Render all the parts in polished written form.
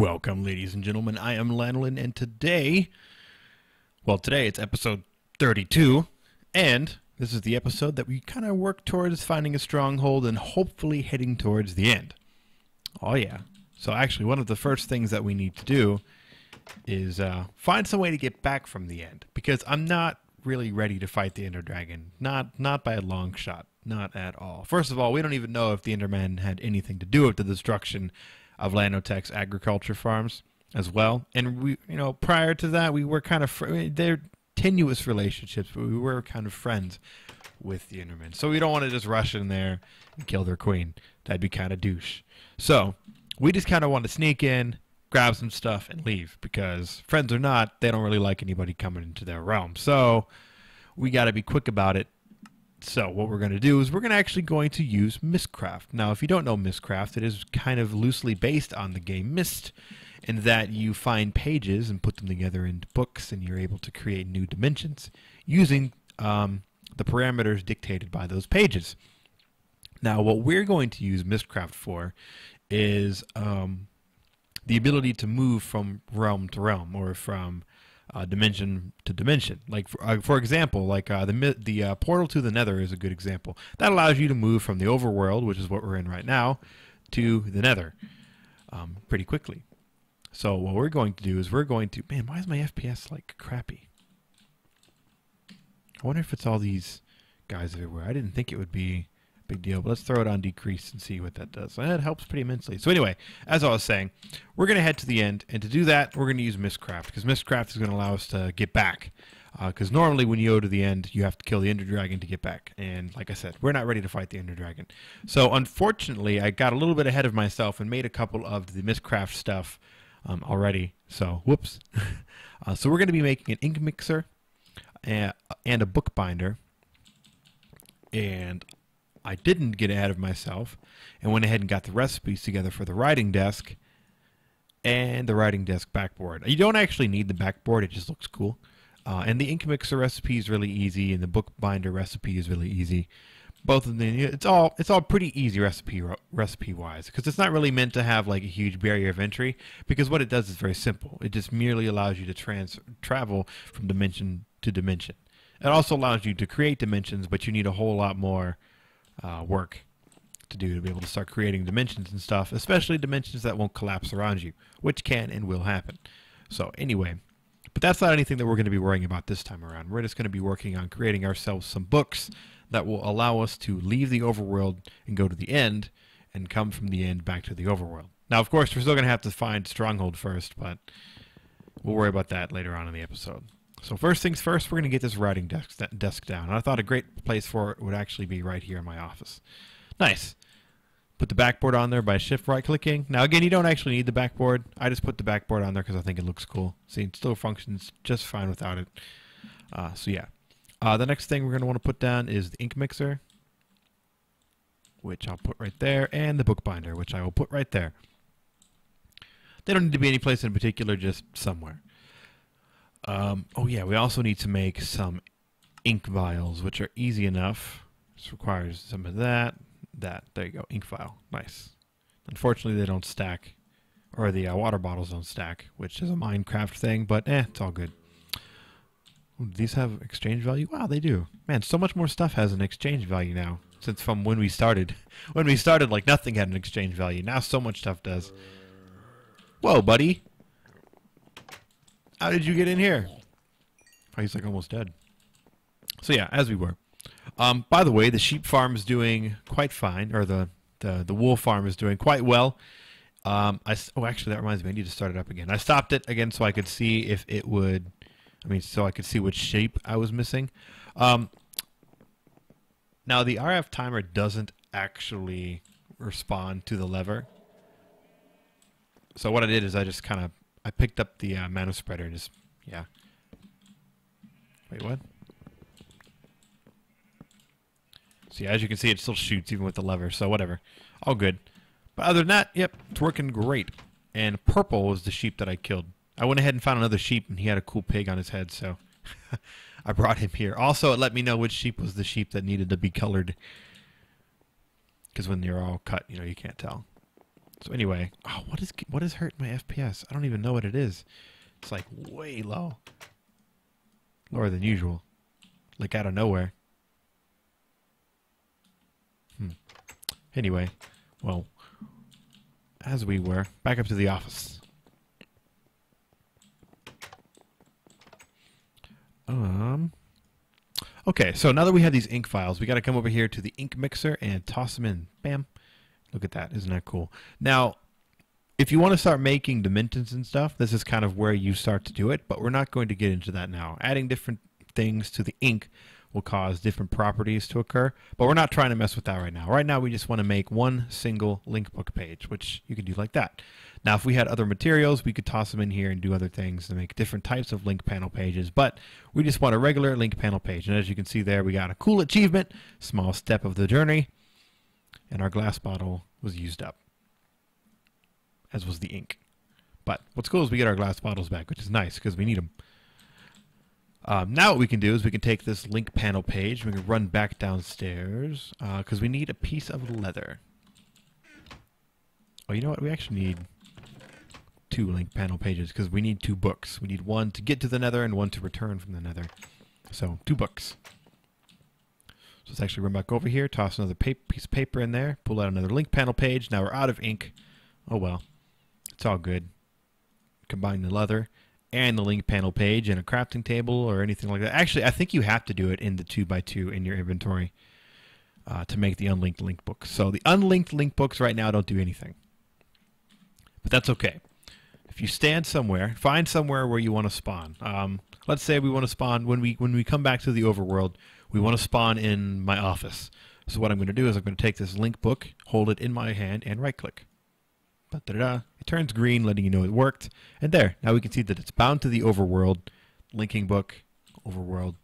Welcome, ladies and gentlemen. I am Lanolin, and today it's episode 32, and this is the episode that we kind of work towards finding a stronghold and hopefully heading towards the end. Oh yeah. So actually, one of the first things that we need to do is find some way to get back from the end, because I'm not really ready to fight the Ender Dragon. Not by a long shot. Not at all. First of all, we don't even know if the Endermen had anything to do with the destruction of Lanotech's agriculture farms as well. And we, prior to that, we were kind of they're tenuous relationships, but we were kind of friends with the Endermen. So we don't want to just rush in there and kill their queen. That'd be kind of douche. So we just kind of want to sneak in, grab some stuff, and leave, because friends or not, they don't really like anybody coming into their realm. So we got to be quick about it. So what we're going to do is we're actually going to use Mystcraft. Now, if you don't know Mystcraft, it is kind of loosely based on the game Myst, in that you find pages and put them together into books, and you're able to create new dimensions using the parameters dictated by those pages. Now, what we're going to use Mystcraft for is the ability to move from realm to realm, or from dimension to dimension. Like for example, like the portal to the Nether is a good example. That allows you to move from the Overworld, which is what we're in right now, to the Nether pretty quickly. So what we're going to do is man, why is my FPS like crappy? I wonder if it's all these guys everywhere. I didn't think it would be a big deal, but let's throw it on decrease and see what that does. It helps pretty immensely. So anyway, as I was saying, we're going to head to the end, and to do that, we're going to use Mystcraft, because Mystcraft is going to allow us to get back. Because normally when you go to the end, you have to kill the Ender Dragon to get back. And like I said, we're not ready to fight the Ender Dragon. So unfortunately, I got a little bit ahead of myself and made a couple of the Mystcraft stuff already. So, whoops. So we're going to be making an ink mixer and a bookbinder. And I didn't get ahead of myself and went ahead and got the recipes together for the writing desk and the writing desk backboard. You don't actually need the backboard, it just looks cool. And the ink mixer recipe is really easy, and the bookbinder recipe is really easy. Both of them, it's all pretty easy recipe-wise, because it's not really meant to have like a huge barrier of entry, because what it does is very simple. It just merely allows you to travel from dimension to dimension. It also allows you to create dimensions, but you need a whole lot more work to do to be able to start creating dimensions and stuff, especially dimensions that won't collapse around you, which can and will happen. So anyway, but that's not anything that we're going to be worrying about this time around. We're just going to be working on creating ourselves some books that will allow us to leave the overworld and go to the end, and come from the end back to the overworld. Now, of course, we're still going to have to find Stronghold first, but we'll worry about that later on in the episode. So first things first, we're going to get this writing desk down. And I thought a great place for it would actually be right here in my office. Nice. Put the backboard on there by shift right clicking. Now again, you don't actually need the backboard. I just put the backboard on there because I think it looks cool. See, it still functions just fine without it. So yeah. The next thing we're going to want to put down is the ink mixer, which I'll put right there, and the bookbinder, which I will put right there. They don't need to be any place in particular, just somewhere. Oh yeah, we also need to make some ink vials, which are easy enough. This requires some of that. There you go, ink vial. Nice. Unfortunately, they don't stack, or the water bottles don't stack, which is a Minecraft thing, but it's all good. Ooh, do these have exchange value? Wow, they do. Man, so much more stuff has an exchange value now, since from when we started. When we started, like, nothing had an exchange value. Now so much stuff does. Whoa, buddy. How did you get in here? Oh, he's like almost dead. So yeah, as we were. By the way, the sheep farm is doing quite fine, or the wool farm is doing quite well. Oh, actually, that reminds me, I need to start it up again. I stopped it again so I could see if it would. So I could see which sheep I was missing. Now the RF timer doesn't actually respond to the lever. So what I did is I just I picked up the mana spreader and just, yeah. Wait, what? So yeah, as you can see, it still shoots even with the lever, so whatever. All good. But other than that, yep, it's working great. And purple was the sheep that I killed. I went ahead and found another sheep, and he had a cool pig on his head, so I brought him here. Also, it let me know which sheep was the sheep that needed to be colored, because when they're all cut, you can't tell. So anyway, oh, what is hurting my FPS? I don't even know what it is. It's like way low. Lower than usual. Like out of nowhere. Anyway, well, as we were, back up to the office. Okay, so now that we have these ink files, we got to come over here to the ink mixer and toss them in. Bam. Look at that. Isn't that cool? Now, if you want to start making dimensions and stuff, this is kind of where you start to do it, but we're not going to get into that now. Adding different things to the ink will cause different properties to occur, but we're not trying to mess with that right now. Right now, we just want to make one single link book page, which you can do like that. Now, if we had other materials, we could toss them in here and do other things to make different types of link panel pages, but we just want a regular link panel page. And as you can see there, we got a cool achievement, small step of the journey, and our glass bottle was used up, as was the ink. But what's cool is we get our glass bottles back, which is nice because we need them. Now what we can do is we can take this link panel page, we can run back downstairs, because we need a piece of leather. Oh, you know what? We actually need 2 link panel pages, because we need 2 books. We need one to get to the nether and one to return from the nether. So, 2 books. So let's actually run back over here, toss another piece of paper in there, pull out another link panel page. Now we're out of ink. Oh well, it's all good. Combine the leather and the link panel page in a crafting table or anything like that. Actually, I think you have to do it in the 2x2 in your inventory to make the unlinked link books. So the unlinked link books right now don't do anything. But that's okay. If you stand somewhere, find somewhere where you want to spawn. Let's say we want to spawn, when we come back to the overworld, we want to spawn in my office. So what I'm going to do is I'm going to take this link book, hold it in my hand, and right-click. It turns green, letting you know it worked. And there, now we can see that it's bound to the overworld, linking book, overworld.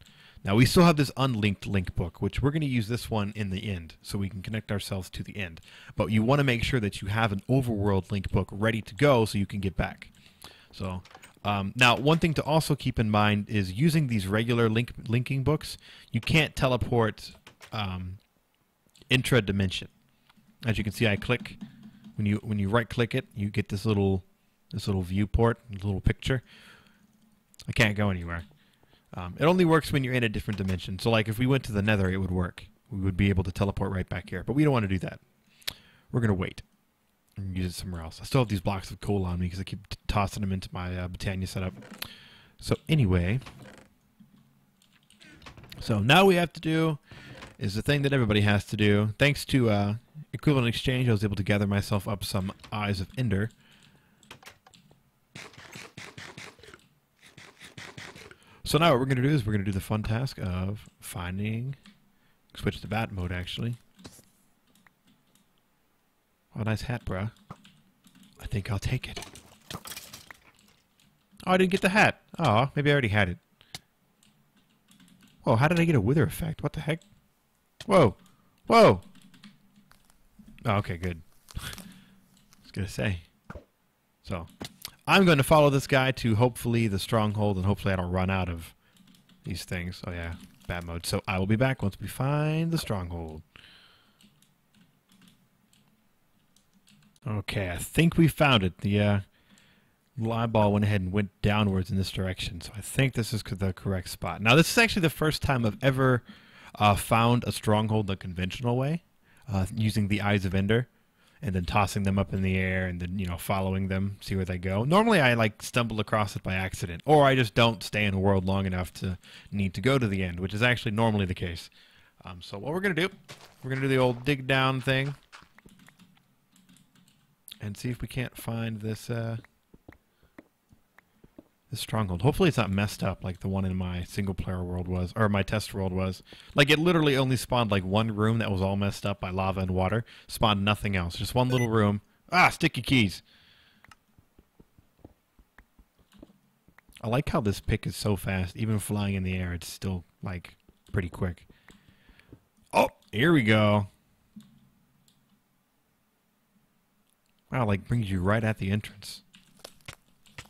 Now we still have this unlinked link book, which we're going to use this one in the end, so we can connect ourselves to the end. But you want to make sure that you have an overworld link book ready to go so you can get back. So now one thing to also keep in mind is using these regular linking books, you can't teleport intra-dimension. As you can see, I click. When you right-click it, you get this little viewport, little picture. I can't go anywhere. It only works when you're in a different dimension. So, like if we went to the Nether, it would work. We would be able to teleport right back here. But we don't want to do that. We're gonna wait and use it somewhere else. I still have these blocks of coal on me because I keep tossing them into my Botania setup. So anyway, so now we have to do is the thing that everybody has to do. Thanks to Equivalent Exchange, I was able to gather myself up some Eyes of Ender. So now what we're going to do is we're going to do the fun task of finding... Switch to bat mode, actually. Oh, nice hat, bruh. I think I'll take it. Oh, I didn't get the hat. Oh, maybe I already had it. Whoa, how did I get a wither effect? What the heck? Whoa. Whoa! Oh, okay, good. I was going to say. So, I'm going to follow this guy to hopefully the stronghold, and hopefully I don't run out of these things. Oh, yeah, bad mode. So, I will be back once we find the stronghold. Okay, I think we found it. The little eyeball went ahead and went downwards in this direction. So, I think this is the correct spot. Now, this is actually the first time I've ever found a stronghold the conventional way. Using the Eyes of Ender and then tossing them up in the air and then, you know, following them, see where they go. Normally I like stumble across it by accident, or I just don't stay in a world long enough to need to go to the end, which is actually normally the case. So what we're going to do, we're going to do the old dig down thing and see if we can't find this this stronghold. Hopefully it's not messed up like the one in my single player world was, or my test world was. Like it literally only spawned like one room that was all messed up by lava and water. Spawned nothing else. Just one little room. Ah, sticky keys. I like how this pick is so fast. Even flying in the air, it's still like pretty quick. Oh, here we go. Wow, like brings you right at the entrance.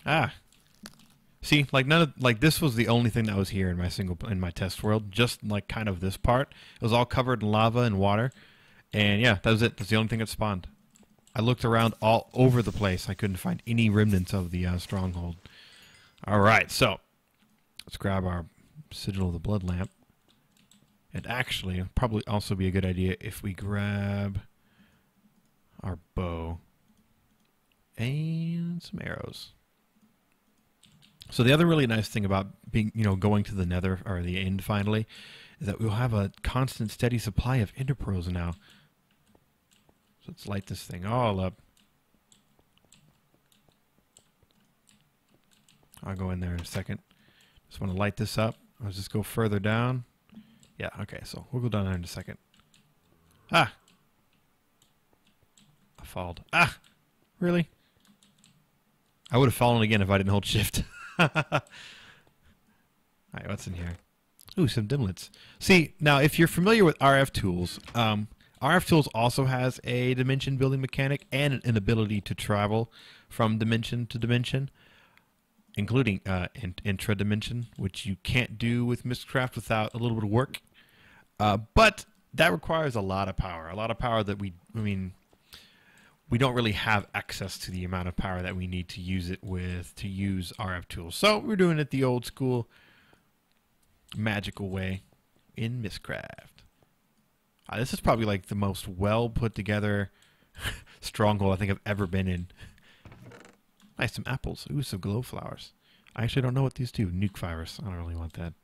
Ah. See, like this was the only thing that was here in my test world. Just like kind of this part, it was all covered in lava and water, and yeah, that was it. That's the only thing that spawned. I looked around all over the place. I couldn't find any remnants of the stronghold. All right, so let's grab our sigil of the blood lamp. And actually, it'd probably also be a good idea if we grab our bow and some arrows. So the other really nice thing about being, going to the nether, or the end finally, is that we'll have a constant, steady supply of ender pearls now. So let's light this thing all up. I'll go in there in a second. Just want to light this up. Let's just go further down. Yeah, okay, so we'll go down there in a second. Ah! I falled. Ah! Really? I would have fallen again if I didn't hold shift. Alright, what's in here? Ooh, some dimlets. See, now if you're familiar with RF Tools, RF Tools also has a dimension building mechanic and an ability to travel from dimension to dimension, including intra-dimension, which you can't do with Mystcraft without a little bit of work. But that requires a lot of power. A lot of power that we don't really have access to the amount of power that we need to use it with to use RF Tools. So we're doing it the old school magical way in Mystcraft. This is probably like the most well put together stronghold I think I've ever been in. Nice, some apples. Ooh, some glow flowers. I actually don't know what these do. Nuke virus. I don't really want that.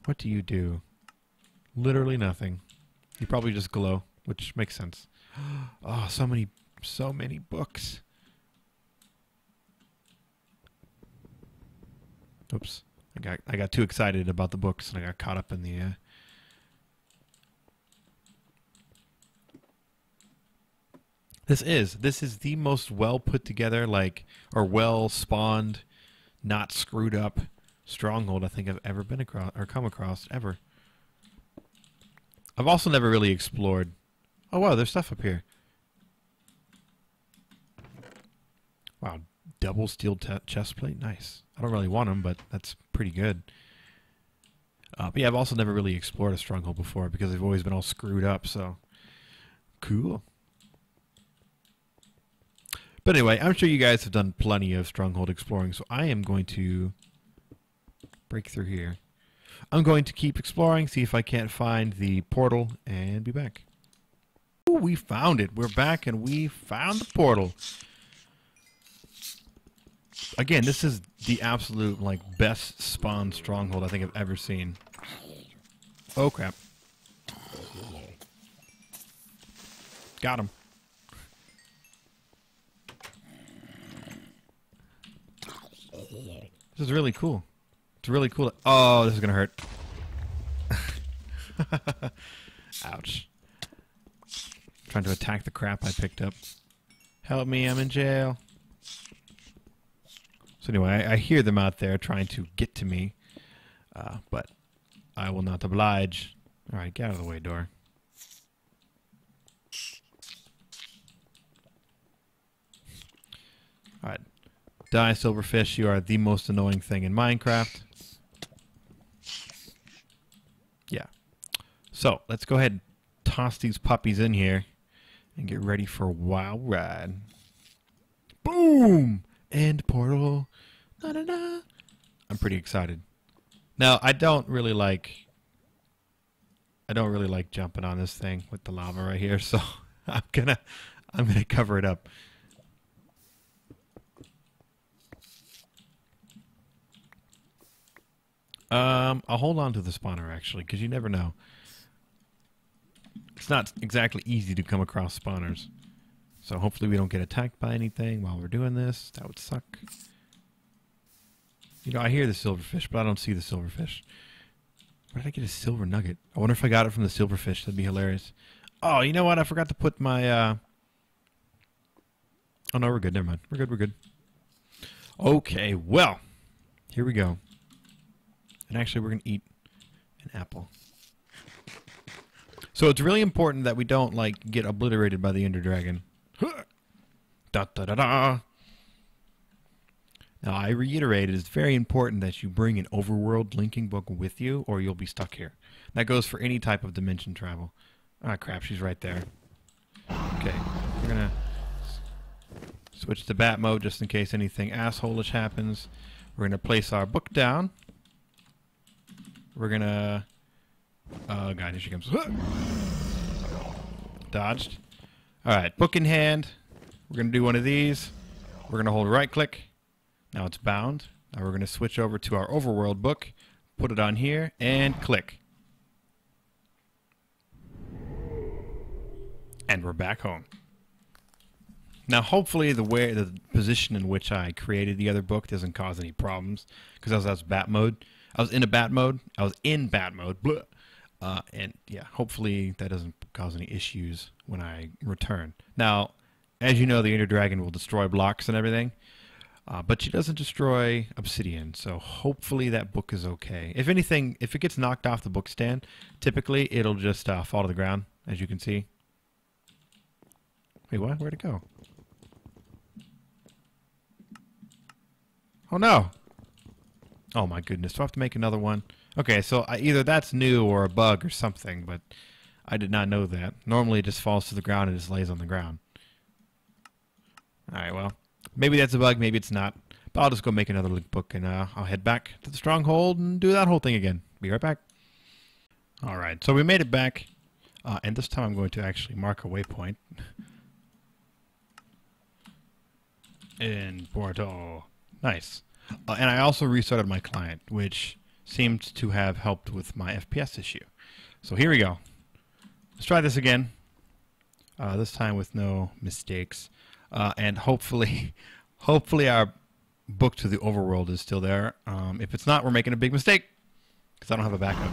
What do you do? Literally nothing. You probably just glow, which makes sense. Oh, so many books. Oops. I got too excited about the books and I got caught up in the This is the most well put together, or well spawned, not screwed up stronghold I think I've ever been across or come across ever. I've also never really explored. Oh wow, there's stuff up here. Wow, double steel chest plate, nice. I don't really want them, but that's pretty good. But yeah, I've also never really explored a stronghold before because they've always been all screwed up. So cool. But anyway, I'm sure you guys have done plenty of stronghold exploring, so I am going to break through here. I'm going to keep exploring, see if I can't find the portal, and be back. Ooh, we found it. We're back, and we found the portal. Again, this is the absolute, best spawn stronghold I think I've ever seen. Oh, crap. Got him. This is really cool. It's really cool. Oh, this is gonna hurt. Ouch. Trying to attack the crap I picked up. Help me, I'm in jail. So anyway, I hear them out there trying to get to me. But I will not oblige. Alright, get out of the way, door. Alright. Die, silverfish. You are the most annoying thing in Minecraft. Yeah. So, let's go ahead and toss these puppies in here and get ready for a wild ride. Boom! End portal. Da-da-da. I'm pretty excited. Now, I don't really like jumping on this thing with the lava right here, so I'm gonna cover it up. I'll hold on to the spawner, actually, because you never know. It's not exactly easy to come across spawners. So hopefully we don't get attacked by anything while we're doing this. That would suck. You know, I hear the silverfish, but I don't see the silverfish. Where did I get a silver nugget? I wonder if I got it from the silverfish. That'd be hilarious. Oh, you know what? I forgot to put my... Oh, no, we're good. Never mind. We're good, we're good. Okay, well. Here we go. And actually, we're going to eat an apple. So it's really important that we don't, get obliterated by the Ender Dragon. Da da da da. Now, I reiterate, it is very important that you bring an Overworld linking book with you, or you'll be stuck here. That goes for any type of dimension travel. Ah, crap, she's right there. Okay, we're Switch to bat mode just in case anything asshole-ish happens. We're going to place our book down. We're going to... Oh, God, here she comes. Dodged. Alright, book in hand. We're going to do one of these. We're going to hold right-click. Now it's bound. Now we're going to switch over to our Overworld book. Put it on here, and click. And we're back home. Now, hopefully, the position in which I created the other book doesn't cause any problems, because I was bat mode. I was in bat mode. And yeah, hopefully that doesn't cause any issues when I return. Now, as you know, the Ender Dragon will destroy blocks and everything, but she doesn't destroy obsidian. So hopefully that book is okay. If anything, if it gets knocked off the book stand, typically it'll just fall to the ground, as you can see. Wait, what? Where'd it go? Oh no! Oh my goodness, do I have to make another one? Okay, so either that's new or a bug or something, but I did not know that. Normally it just falls to the ground and just lays on the ground. Alright, well, maybe that's a bug, maybe it's not. But I'll just go make another book and I'll head back to the stronghold and do that whole thing again. Be right back. Alright, so we made it back, and this time I'm going to actually mark a waypoint. In Bordeaux. Nice. And I also restarted my client, which seems to have helped with my FPS issue. So here we go. Let's try this again. This time with no mistakes. And hopefully our book to the Overworld is still there. If it's not, we're making a big mistake, because I don't have a backup.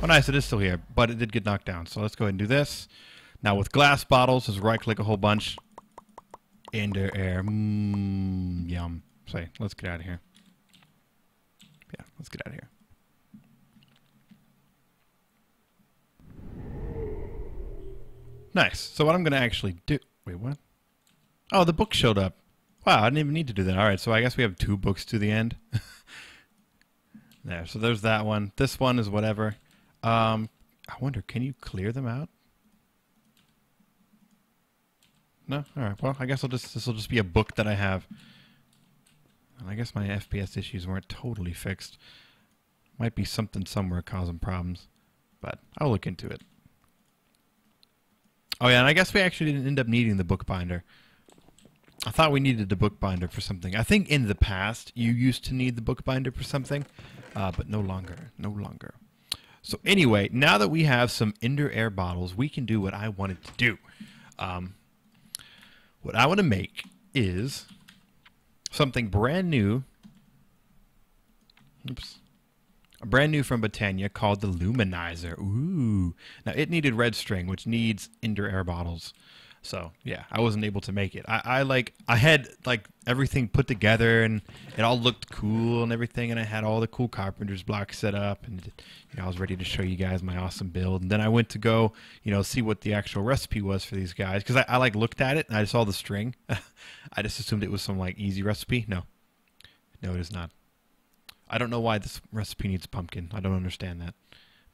Oh nice, it is still here, but it did get knocked down. So let's go ahead and do this. Now with glass bottles, just right-click a whole bunch. Ender air. Yum. Say, let's get out of here. Yeah, let's get out of here. Nice. So what I'm going to actually do... Wait, what? Oh, the book showed up. Wow, I didn't even need to do that. Alright, so I guess we have 2 books to the end. There, so there's that one. This one is whatever. I wonder, can you clear them out? No? Alright, well, I guess this will just be a book that I have. And I guess my FPS issues weren't totally fixed. Might be something somewhere causing problems. But I'll look into it. Oh yeah, and I guess we actually didn't end up needing the bookbinder. I thought we needed the bookbinder for something. I think in the past you used to need the bookbinder for something, but no longer. No longer. So anyway, now that we have some Ender Air bottles, we can do what I wanted to do. What I want to make is something brand new. Oops. Brand new from Botania called the Luminizer. Ooh. Now it needed red string, which needs Ender Air bottles. So yeah, I wasn't able to make it. I had like everything put together and it all looked cool and everything, and I had all the cool carpenter's blocks set up, and you know, I was ready to show you guys my awesome build. And then I went to go, you know, see what the actual recipe was for these guys, because I like looked at it and I saw the string. I just assumed it was some like easy recipe. No, it is not. I don't know why this recipe needs pumpkin. I don't understand that,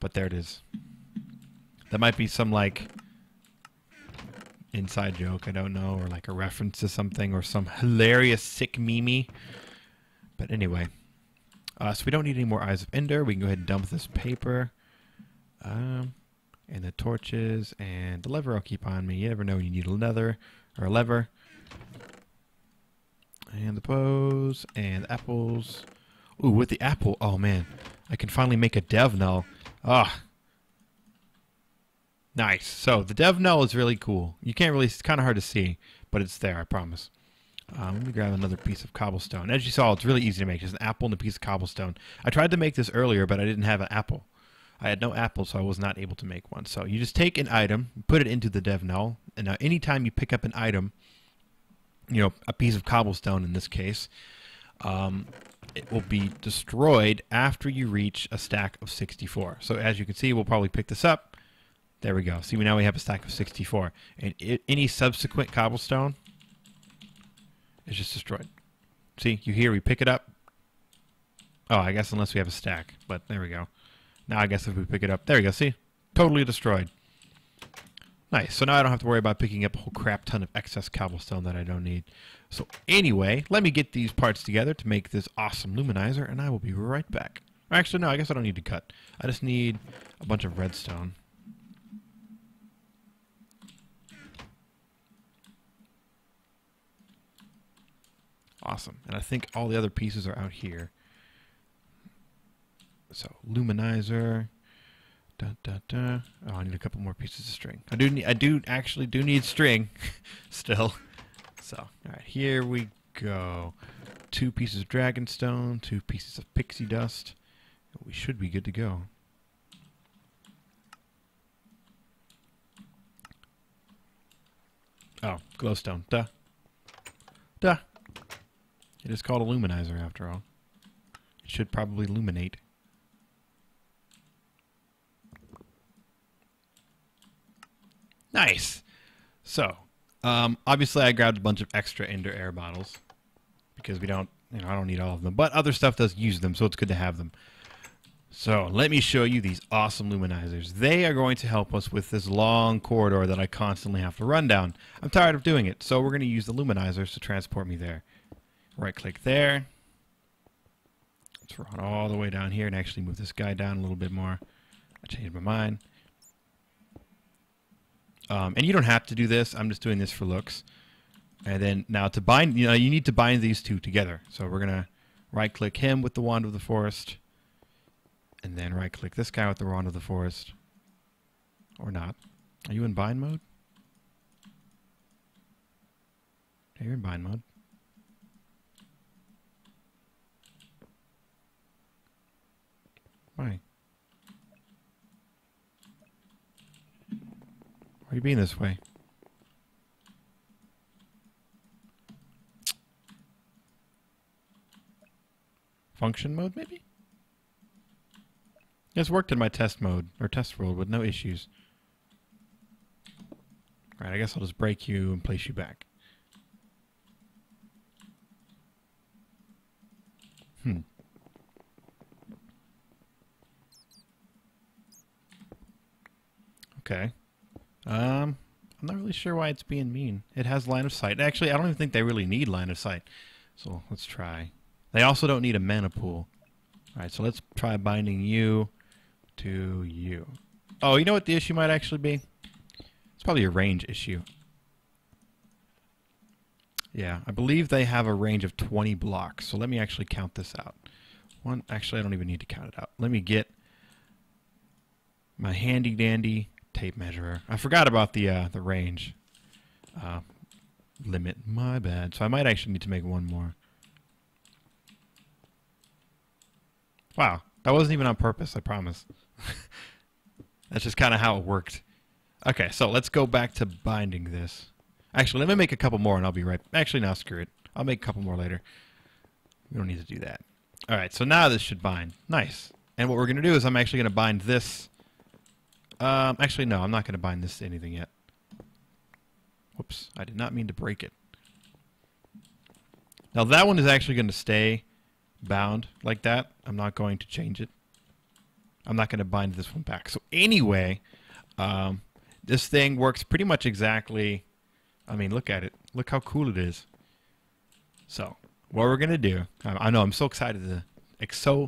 but there it is. That might be some like inside joke, I don't know, or like a reference to something, or some hilarious sick meme. But anyway, so we don't need any more Eyes of Ender. We can go ahead and dump this paper, and the torches, and the lever I'll keep on me. You never know when you need a leather or a lever. And the bows and the apples. Ooh, with the apple, oh man, I can finally make a dev null. Ah. Nice. So the dev null is really cool. You can't really, it's kind of hard to see, but it's there, I promise. Let me grab another piece of cobblestone. As you saw, it's really easy to make. Just an apple and a piece of cobblestone. I tried to make this earlier, but I didn't have an apple. I had no apple, so I was not able to make one. So you just take an item, put it into the dev null, and now anytime you pick up an item, you know, a piece of cobblestone in this case, it will be destroyed after you reach a stack of 64. So as you can see, we'll probably pick this up. There we go. See, now we have a stack of 64. And any subsequent cobblestone is just destroyed. See, you hear we pick it up. Oh, I guess unless we have a stack. But there we go. Now I guess if we pick it up. There we go. See? Totally destroyed. Nice. So now I don't have to worry about picking up a whole crap ton of excess cobblestone that I don't need. So anyway, let me get these parts together to make this awesome luminizer, and I will be right back. Actually, no, I guess I don't need to cut. I just need a bunch of redstone. Awesome. And I think all the other pieces are out here. So, luminizer. Oh, I need a couple more pieces of string. I do actually need string still. So, all right, here we go. 2 pieces of dragonstone, 2 pieces of pixie dust. We should be good to go. Oh, glowstone. Duh. Duh. It is called a luminizer after all. It should probably illuminate. Nice. So, obviously I grabbed a bunch of extra Ender Air bottles because we don't, I don't need all of them, but other stuff does use them, so it's good to have them. So, let me show you these awesome luminizers. They are going to help us with this long corridor that I constantly have to run down. I'm tired of doing it, so we're going to use the luminizers to transport me there. Right-click there. Let's run all the way down here and actually move this guy down a little bit more. I changed my mind. And you don't have to do this. I'm just doing this for looks. And then now to bind, you need to bind these two together. So we're going to right-click him with the Wand of the Forest. And then right-click this guy with the Wand of the Forest. Or not. Are you in bind mode? Yeah, you're in bind mode. Why? Why are you being this way? Function mode, maybe? It's worked in my test mode, or test world, with no issues. Alright, I guess I'll just break you and place you back. Okay. I'm not really sure why it's being mean. It has line of sight. Actually, I don't even think they really need line of sight. So let's try. They also don't need a mana pool. Alright, so let's try binding you to you. Oh, you know what the issue might actually be? It's probably a range issue. Yeah, I believe they have a range of 20 blocks. So let me actually count this out. Actually, I don't even need to count it out. Let me get my handy dandy tape measure. I forgot about the range limit. My bad. So I might actually need to make one more. Wow, that wasn't even on purpose, I promise. That's just kind of how it worked. Okay, so let's go back to binding this. Actually, let me make a couple more and I'll be right... Actually, no, screw it. I'll make a couple more later. We don't need to do that. Alright, so now this should bind. Nice. And what we're going to do is I'm actually going to bind this... actually, no, I'm not going to bind this to anything yet. Whoops, I did not mean to break it. Now that one is actually going to stay bound like that. I'm not going to change it. I'm not going to bind this one back. So anyway, this thing works pretty much exactly... I mean, look at it. Look how cool it is. So, what we're going to do... I know, I'm so excited to...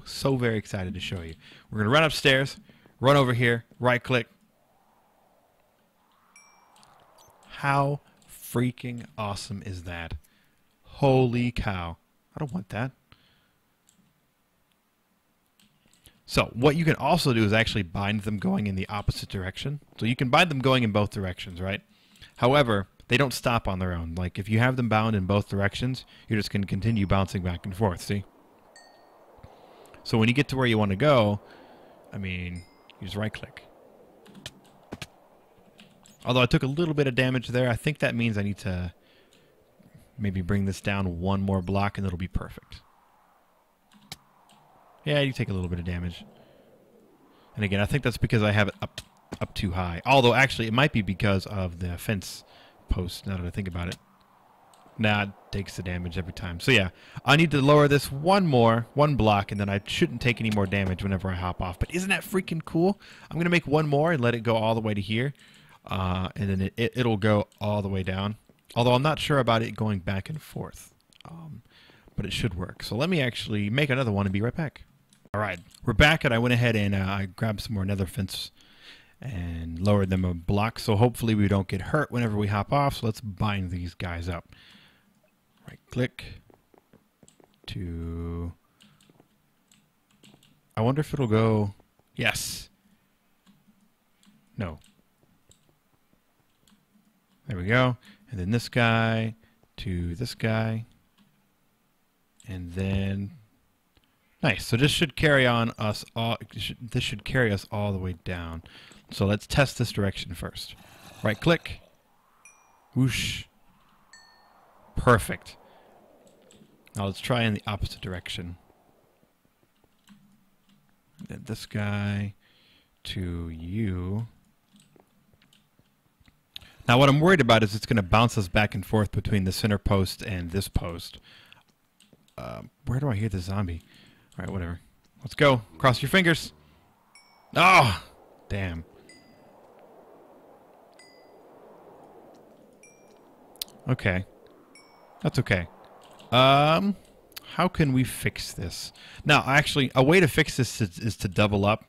So very excited to show you. We're going to run upstairs, run over here, right-click. How freaking awesome is that? Holy cow. I don't want that. So, what you can also do is actually bind them going in the opposite direction. So you can bind them going in both directions, right? However, they don't stop on their own. Like, if you have them bound in both directions, you're just going to continue bouncing back and forth, see? So when you get to where you want to go, I mean, you just right-click. Although I took a little bit of damage there, I think that means I need to maybe bring this down one more block and it'll be perfect. Yeah, you take a little bit of damage. And again, I think that's because I have it up too high. Although, actually, it might be because of the fence post, now that I think about it. Nah, it takes the damage every time. So yeah, I need to lower this one block, and then I shouldn't take any more damage whenever I hop off. But isn't that freaking cool? I'm going to make one more and let it go all the way to here. and then it'll go all the way down. Although I'm not sure about it going back and forth, but it should work. So let me actually make another one and be right back. All right, we're back, and I went ahead and I grabbed some more nether fence and lowered them a block, so hopefully we don't get hurt whenever we hop off. So let's bind these guys up. Right click to... I wonder if it'll go... Yes. No. There we go. And then this guy to this guy. And then... Nice. So this should carry on us all... This should carry us all the way down. So let's test this direction first. Right click. Whoosh. Perfect. Now let's try in the opposite direction. Then this guy to you. Now what I'm worried about is it's going to bounce us back and forth between the center post and this post. Where do I hear the zombie? All right, whatever. Let's go. Cross your fingers. Oh, damn. Okay. That's okay. How can we fix this? Now, actually, a way to fix this is to double up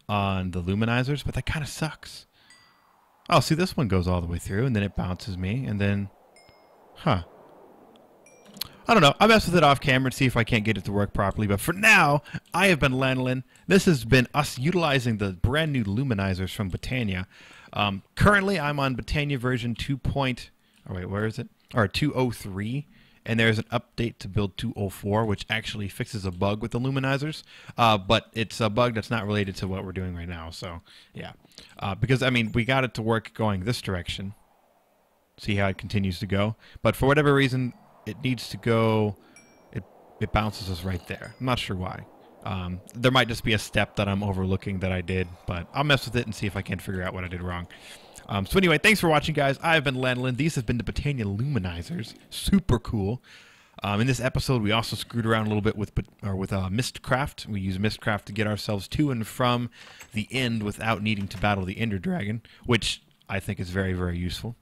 on the luminizers, but that kind of sucks. Oh, see, this one goes all the way through, and then it bounces me, and then... Huh. I don't know. I'll mess with it off camera and see if I can't get it to work properly, but for now, I have been Lanolin. This has been us utilizing the brand new luminizers from Botania. Currently, I'm on Botania version 2. Oh, wait, where is it? Or 203. And there's an update to build 204, which actually fixes a bug with the luminizers. But it's a bug that's not related to what we're doing right now. So, yeah. Because, I mean, we got it to work going this direction. See how it continues to go. But for whatever reason, it needs to go... It bounces us right there. I'm not sure why. There might just be a step that I'm overlooking that I did. But I'll mess with it and see if I can figure out what I did wrong. So anyway, thanks for watching, guys. I've been Lanolin. These have been the Botania Luminizers. Super cool. In this episode, we also screwed around a little bit with Mystcraft. We use Mystcraft to get ourselves to and from the end without needing to battle the Ender Dragon, which I think is very, very useful.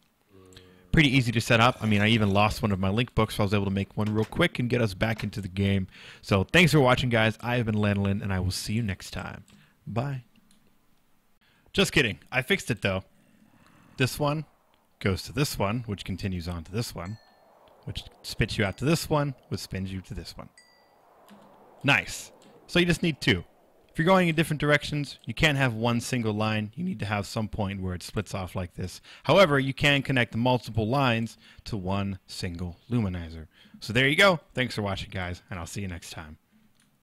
Pretty easy to set up. I mean, I even lost one of my link books, so I was able to make one real quick and get us back into the game. So thanks for watching, guys. I have been Lanolin, and I will see you next time. Bye. Just kidding. I fixed it, though. This one goes to this one, which continues on to this one, which spits you out to this one, which spins you to this one. Nice. So you just need two. If you're going in different directions, you can't have one single line. You need to have some point where it splits off like this. However, you can connect multiple lines to one single luminizer. So there you go. Thanks for watching, guys, and I'll see you next time.